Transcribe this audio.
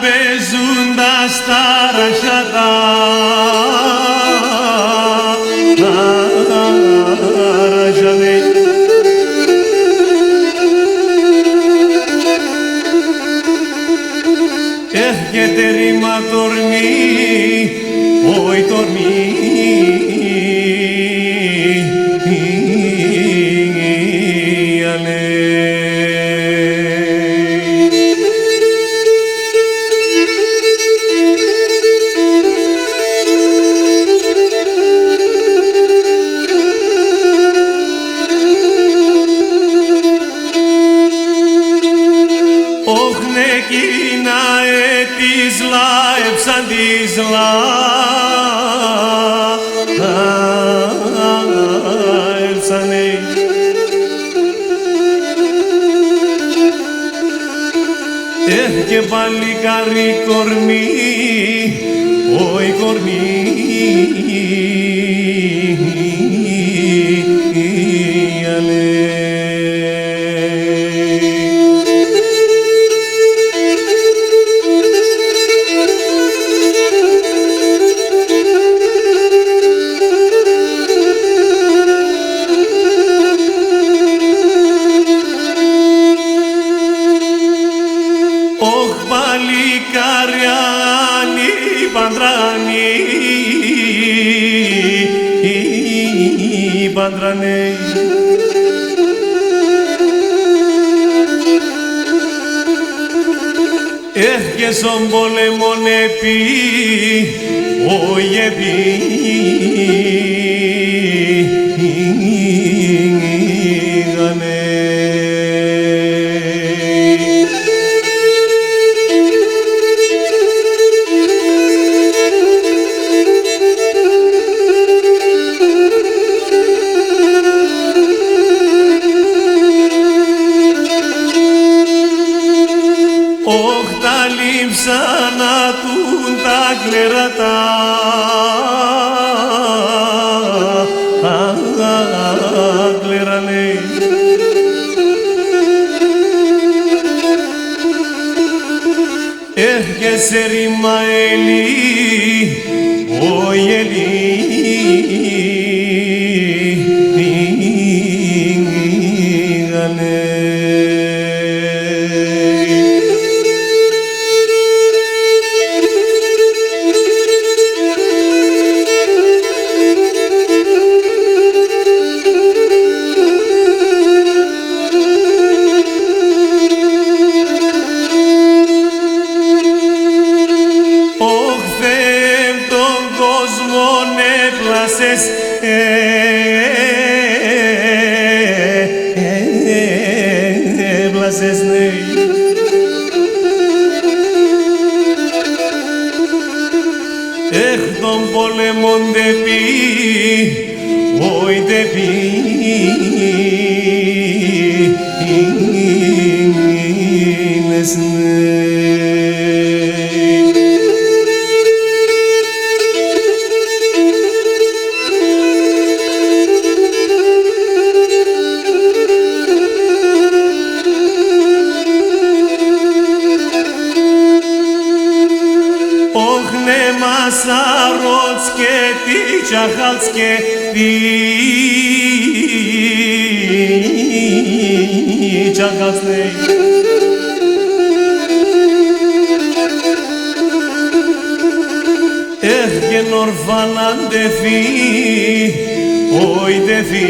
παίζοντας τα ραχιάτα, τα ραχιάτα. Έρχεται ρήμα τορμή, όι τορμή, εκείνα της λάεψαν της λάεψανε. Και παλικάρι κορμί, όι κορμί, όχ παλικάριανοι παντράνοι, παντρανέ. Και στον πόλεμον επί, όι επήγανε. Όχ τα λείψανα τουν τα κλερατά, κλερανέ. Έρχεσαι ρήμα Ελί, όι ελίγανε. Έπλασες, έπλασες, ναι. Έχ τον πόλεμον δε πει, όι δε πίνες, ναι. Masarotske ti čahalske ti čahalske. Gen orfanan de fi, oi de fi.